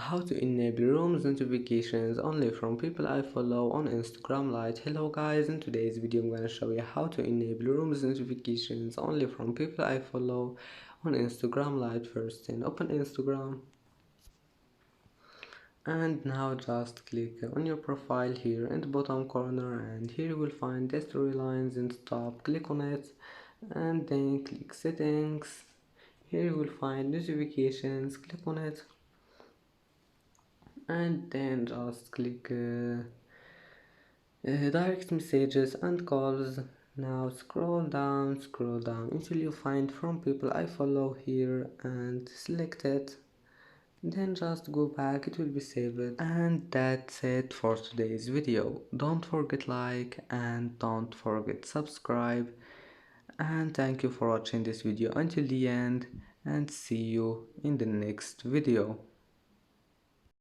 how to enable rooms notifications only from people I follow on Instagram Lite. Hello guys, in today's video I'm gonna show you how to enable rooms notifications only from people I follow on Instagram Lite. First thing, open Instagram and now just click on your profile here in the bottom corner, and here you will find the storylines in the top. Click on it and then click settings. Here you will find notifications. Click on it and then just click direct messages and calls. Now scroll down until you find from people I follow here and select it. Then just go back, it will be saved. And that's it for today's video. Don't forget like and don't forget subscribe, and thank you for watching this video until the end, and see you in the next video.